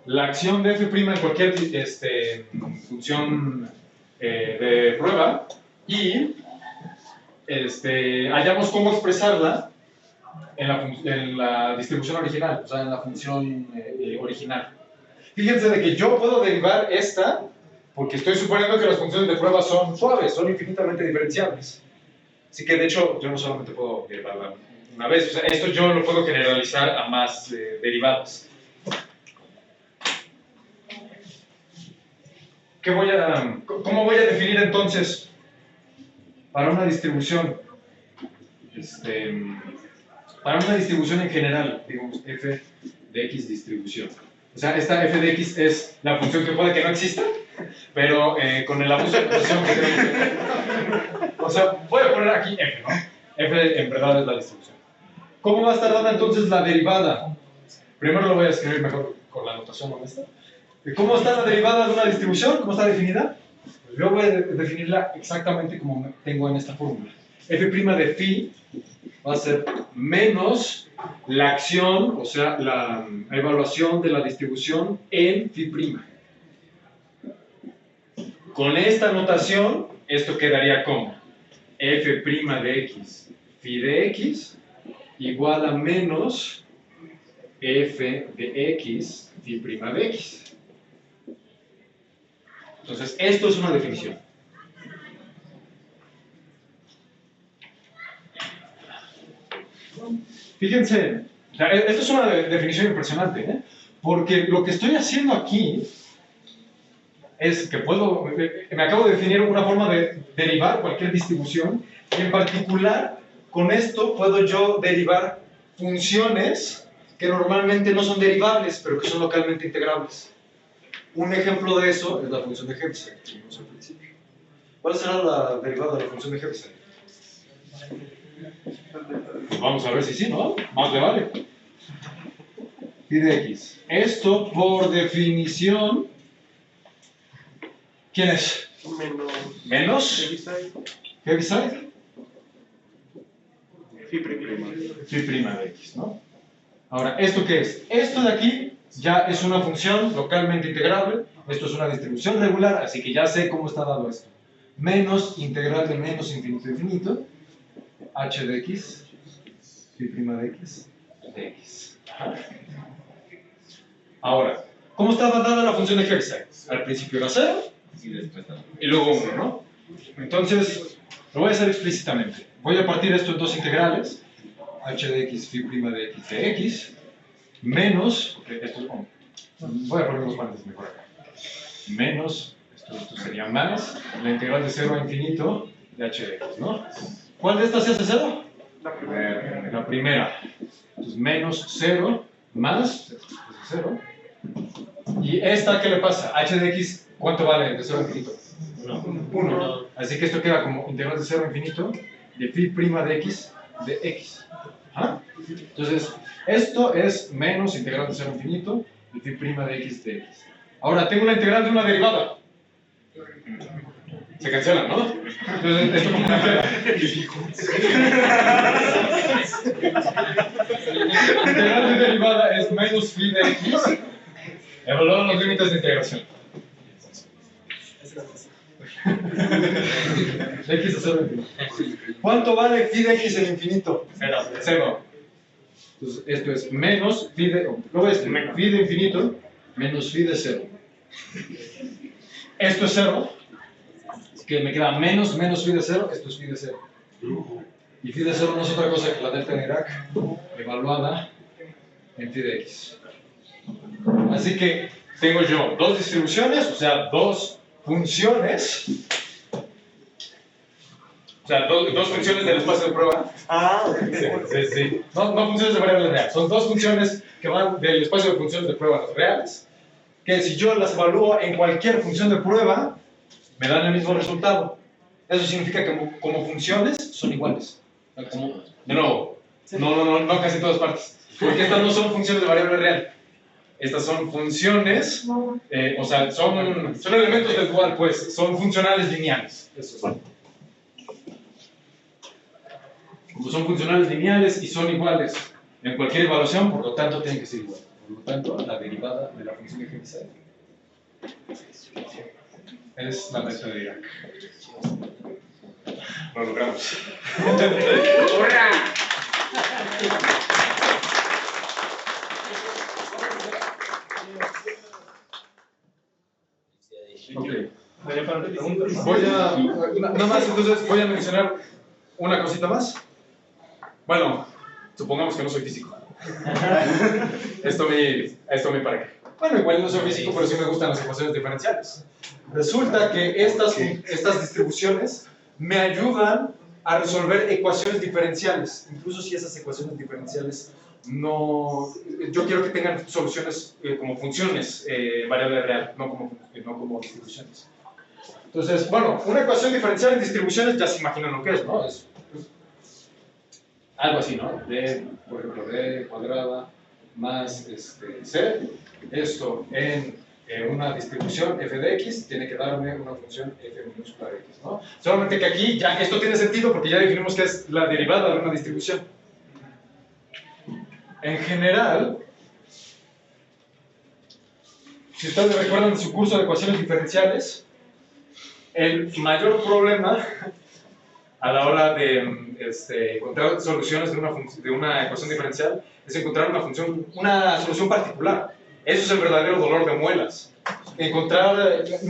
la acción de f' en cualquier función de prueba y hallamos cómo expresarla en la distribución original, o sea, en la función original. Fíjense de que yo puedo derivar esta porque estoy suponiendo que las funciones de prueba son suaves, son infinitamente diferenciables. Así que, de hecho, yo no solamente puedo derivarla una vez, o sea, esto yo lo puedo generalizar a más derivadas. ¿Cómo voy a definir entonces para una distribución? Para una distribución en general, digamos, f de x distribución. O sea, esta f de x es la función que puede que no exista, pero con el abuso de posición que tenemos. O sea, voy a poner aquí f, ¿no? F en verdad es la distribución. ¿Cómo va a estar dada entonces la derivada? Primero lo voy a escribir mejor con la notación honesta. ¿Cómo está la derivada de una distribución? ¿Cómo está definida? Pues yo voy a definirla exactamente como tengo en esta fórmula. F' de phi va a ser menos la acción, o sea, la evaluación de la distribución en phi'. Con esta notación, esto quedaría como f' de x phi de x igual a menos f de x phi' de x. Entonces, esto es una definición. Fíjense, esto es una definición impresionante, ¿eh? Porque lo que estoy haciendo aquí es que me acabo de definir una forma de derivar cualquier distribución y en particular con esto puedo yo derivar funciones que normalmente no son derivables, pero que son localmente integrables. Un ejemplo de eso es la función de Heaviside, que vimos al principio. ¿Cuál será la derivada de la función de Heaviside? Pues vamos a ver si sí, ¿no? Más le vale. Phi de x. Esto, por definición, ¿quién es? Menos Heaviside. Phi' de x, ¿no? Ahora, ¿esto qué es? Esto de aquí ya es una función localmente integrable. Esto es una distribución regular, así que ya sé cómo está dado esto. Menos integral de menos infinito a infinito, h de x, phi' de x, de x. Ajá. Ahora, ¿cómo estaba dada la función de Heaviside? Al principio era 0 y luego 1, ¿no? Entonces, lo voy a hacer explícitamente. Voy a partir esto en dos integrales, h de x, phi' de x, menos, voy a poner los paréntesis mejor acá, menos, esto sería más, la integral de 0 a infinito de h de x, ¿no? ¿Cuál de estas se hace 0? La primera. Entonces, menos 0 más 0. ¿Y esta qué le pasa? H de x, ¿cuánto vale de 0 a infinito? 1. Así que esto queda como integral de 0 a infinito de phi' de x de x. ¿Ah? Entonces, esto es menos integral de 0 a infinito de phi' de x de x. Ahora, tengo la integral de una derivada. Se cancela, ¿no? Entonces, esto como cancela. La integral de derivada es menos phi de x evaluado los límites de integración. De x a 0 infinito. ¿Cuánto vale phi de x en infinito? 0. Entonces, esto es menos phi de... phi de infinito menos phi de 0. Esto es 0. Que me queda menos phi de 0, esto es phi de 0. Y phi de 0 no es otra cosa que la delta de Dirac evaluada en phi de x. Así que tengo yo dos distribuciones, o sea, dos funciones. O sea, dos funciones del espacio de prueba. Sí. No funciones de variable real. Son dos funciones que van del espacio de funciones de prueba a las reales, que si yo las evalúo en cualquier función de prueba, me dan el mismo resultado. Eso significa que como funciones son iguales. De nuevo, no casi en todas partes. Porque estas no son funciones de variable real. Estas son funciones, o sea, son elementos del dual, pues, son funcionales lineales. Eso es. Como son funcionales lineales y son iguales en cualquier evaluación, por lo tanto tienen que ser iguales. Por lo tanto, la derivada de la función de Heaviside es la delta de Dirac. Lo logramos. ¡Hurra! Okay. Nada más, entonces voy a mencionar una cosita más. Bueno, supongamos que no soy físico. Esto me para qué. Bueno, igual no soy físico, pero sí me gustan las ecuaciones diferenciales. Resulta que estas distribuciones me ayudan a resolver ecuaciones diferenciales, incluso si esas ecuaciones diferenciales no... Yo quiero que tengan soluciones como funciones variable real, no como distribuciones. Entonces, bueno, una ecuación diferencial en distribuciones ya se imaginan lo que es, ¿no? Es algo así, ¿no? D, por ejemplo, D cuadrada más C. Esto en una distribución f de x tiene que darme una función f minúscula de x, ¿no? Solamente que aquí ya esto tiene sentido porque ya definimos que es la derivada de una distribución. En general, si ustedes recuerdan de su curso de ecuaciones diferenciales, el mayor problema a la hora de encontrar soluciones de una ecuación diferencial es encontrar una solución particular. Eso es el verdadero dolor de muelas.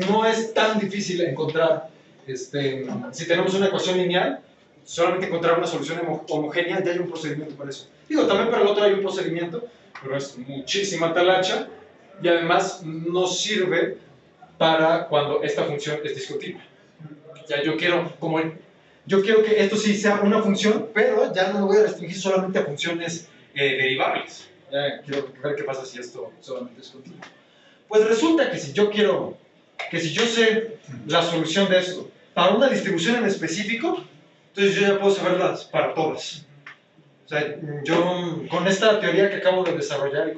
No es tan difícil encontrar, si tenemos una ecuación lineal, solamente encontrar una solución homogénea, ya hay un procedimiento para eso. Digo, también para el otro hay un procedimiento, pero es muchísima talacha y además no sirve para cuando esta función es discutible. Ya yo quiero que esto sí sea una función, pero ya no me voy a restringir solamente a funciones derivables. Ya quiero ver qué pasa si esto solamente es continuo. Pues resulta que si yo sé la solución de esto para una distribución en específico, entonces yo ya puedo saberlas para todas. O sea, yo con esta teoría que acabo de desarrollar y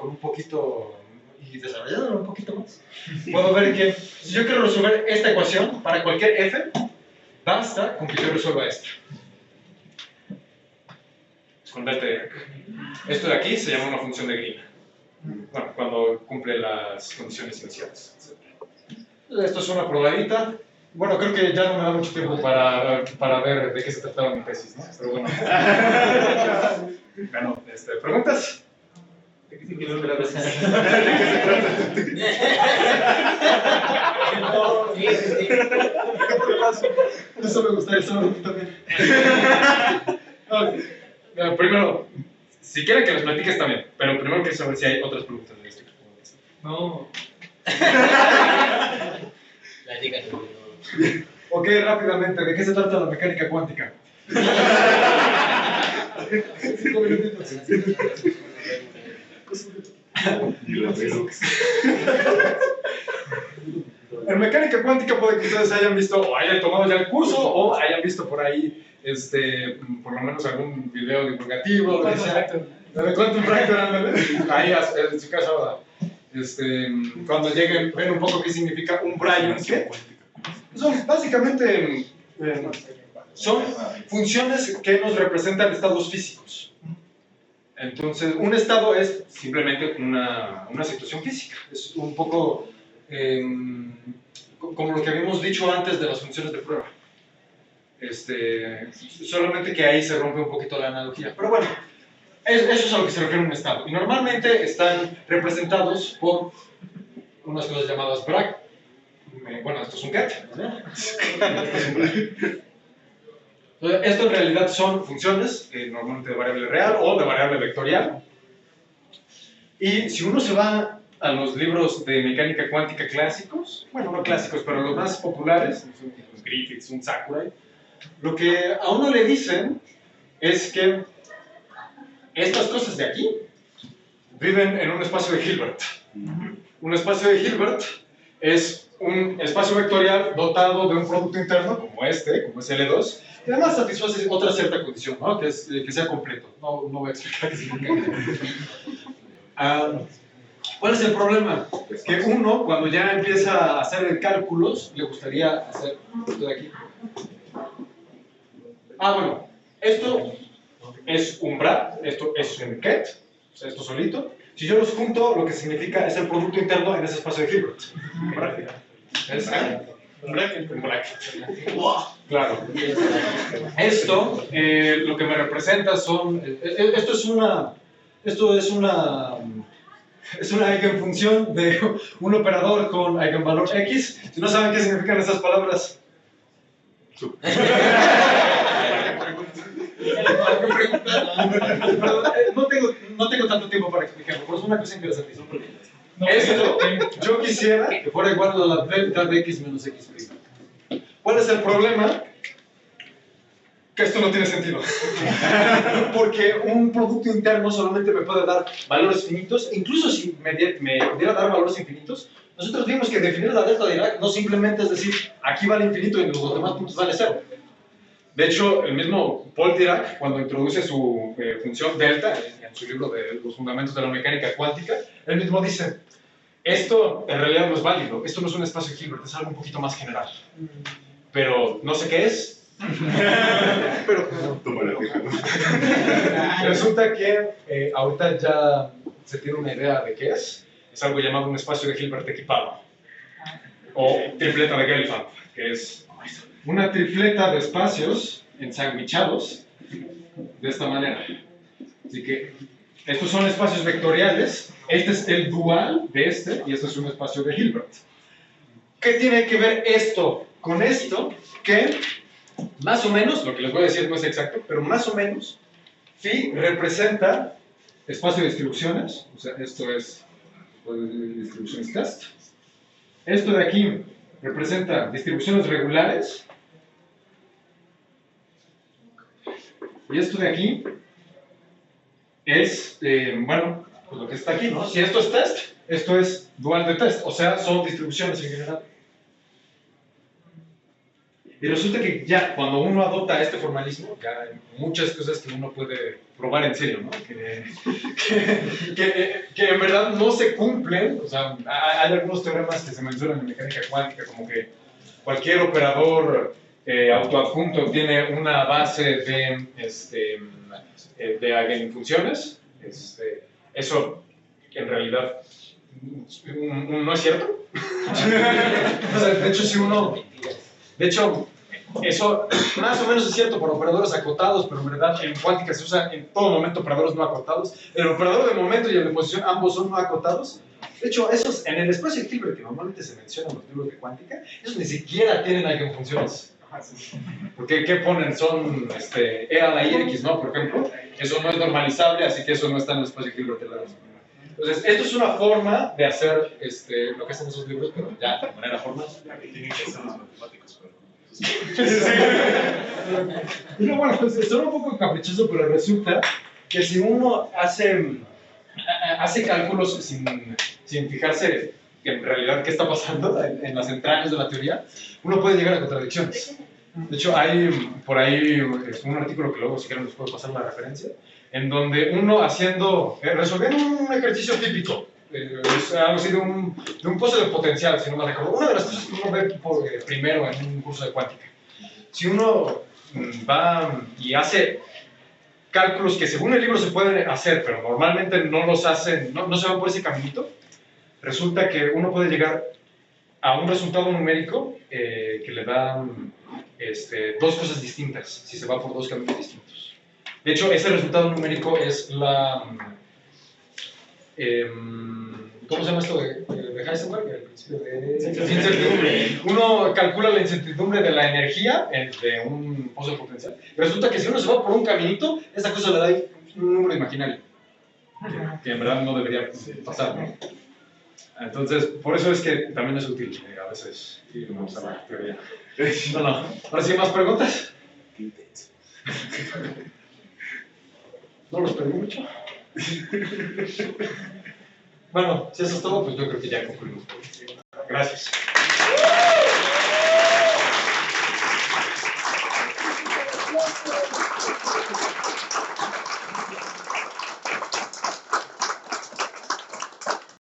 desarrollándolo un poquito más, puedo ver que si yo quiero resolver esta ecuación para cualquier f, basta con que yo resuelva esta. Con delta de Dirac. Esto de aquí se llama una función de Green. Bueno, cuando cumple las condiciones iniciales. Esto es una probadita. Bueno, creo que ya no me da mucho tiempo para ver de qué se trataba mi tesis, ¿no? Pero bueno. Bueno, ¿preguntas? ¿De qué se trata? Eso me gustaría saber también. Primero, si quieren que les platique está bien, pero primero quiero saber si hay otras preguntas de esto. No. Ok, rápidamente, ¿de qué se trata la mecánica cuántica? 5 minutitos. En mecánica cuántica puede que ustedes hayan visto o hayan tomado ya el curso o hayan visto por ahí por lo menos algún video divulgativo, lo que sea. Quantum Fractal, ahí en su caso, cuando lleguen, ven un poco qué significa un Bryan. Son básicamente son funciones que nos representan estados físicos. Entonces, un estado es simplemente una situación física. Es un poco como lo que habíamos dicho antes de las funciones de prueba. Solamente que ahí se rompe un poquito la analogía. Pero bueno, eso es a lo que se refiere un estado. Y normalmente están representados por unas cosas llamadas Bragg. Bueno, esto es un get, ¿no? Entonces, esto en realidad son funciones, normalmente de variable real o de variable vectorial. Y si uno se va a los libros de mecánica cuántica clásicos, bueno, no clásicos, pero los más populares, un Griffiths, un Sakurai, lo que a uno le dicen es que estas cosas de aquí viven en un espacio de Hilbert. Un espacio de Hilbert es un espacio vectorial dotado de un producto interno como este, como es L2, y además satisface otra cierta condición, ¿no? Que es que sea completo. No voy a explicar qué significa. ¿Cuál es el problema? Es que uno, cuando ya empieza a hacer cálculos, le gustaría hacer esto de aquí. Bueno, esto es un BRAT, esto es un KET, o sea, esto solito. Si yo los junto, lo que significa es el producto interno en ese espacio de Hilbert. ¿Es? Un bracket. Un bracket. Claro. Esto, lo que me representa son... Esto es una eigenfunción de un operador con eigenvalor X. Si no saben qué significan esas palabras... No tengo tanto tiempo para explicarlo, pero es una cosa interesante. Esto, yo quisiera que fuera igual a la delta de x menos x'. ¿Cuál es el problema? Que esto no tiene sentido. Porque un producto interno solamente me puede dar valores finitos, e incluso si me pudiera dar valores infinitos, nosotros vimos que definir la delta de Dirac no simplemente es decir, aquí vale infinito y en los demás puntos vale cero. De hecho, el mismo Paul Dirac, cuando introduce su función delta en su libro de los fundamentos de la mecánica cuántica, él mismo dice, esto en realidad no es válido, esto no es un espacio Hilbert, es algo un poquito más general. Pero no sé qué es. Pero resulta que ahorita ya se tiene una idea de qué es. Es algo llamado un espacio de Hilbert equipado. O tripleta de Gelfand, que es una tripleta de espacios ensanguichados de esta manera. Así que estos son espacios vectoriales, este es el dual de este y este es un espacio de Hilbert. ¿Qué tiene que ver esto con esto? Que más o menos, lo que les voy a decir no es exacto, pero más o menos, phi representa espacio de distribuciones, o sea, esto es distribuciones test. Esto de aquí representa distribuciones regulares. Y esto de aquí es, bueno, pues lo que está aquí, ¿no? Si esto es test, esto es dual de test, o sea, son distribuciones en general. Y resulta que ya cuando uno adopta este formalismo, ya hay muchas cosas que uno puede probar en serio, ¿no? Que en verdad no se cumplen, o sea, hay algunos teoremas que se mencionan en mecánica cuántica, como que cualquier operador autoadjunto tiene una base de eigenfunciones. Eso en realidad no es cierto. O sea, de hecho, si uno... De hecho, eso más o menos es cierto por operadores acotados, pero en verdad en cuántica se usa en todo momento operadores no acotados. El operador de momento y el de posición ambos son no acotados. De hecho, esos en el espacio de Hilbert que normalmente se menciona en los libros de cuántica, esos ni siquiera tienen eigenfunciones. Porque ¿qué ponen? Son E a la IX, ¿no? Por ejemplo, eso no es normalizable, así que eso no está en el espacio de Hilbert. Entonces, esto es una forma de hacer lo que hacen esos libros, pero ya de manera formal. Tienen que ser los matemáticos, pero... Pero bueno, pues, suena un poco caprichoso, pero resulta que si uno hace cálculos sin fijarse en realidad qué está pasando en las entrañas de la teoría, uno puede llegar a contradicciones. De hecho, hay por ahí un artículo que luego, si quieren, les puedo pasar la referencia, en donde uno resolviendo un ejercicio típico, es algo así de un pozo de potencial, si no me recuerdo. Una de las cosas que uno ve primero en un curso de cuántica. Si uno va y hace cálculos que según el libro se pueden hacer, pero normalmente no los hacen, no se van por ese caminito, resulta que uno puede llegar a un resultado numérico que le da dos cosas distintas, si se va por dos caminos distintos. De hecho, ese resultado numérico es la... ¿cómo se llama esto? de Heisenberg, el principio de incertidumbre. Uno calcula la incertidumbre de la energía de un pozo de potencial. Resulta que si uno se va por un caminito, esa cosa le da ahí un número imaginario. Que en verdad no debería pasar, ¿no? Entonces, por eso es que también es útil a veces irnos a la teoría. No. Ahora sí, ¿más preguntas? Qué intenso. ¿No los perdí mucho? Bueno, si eso es todo, pues yo creo que ya concluimos. Gracias.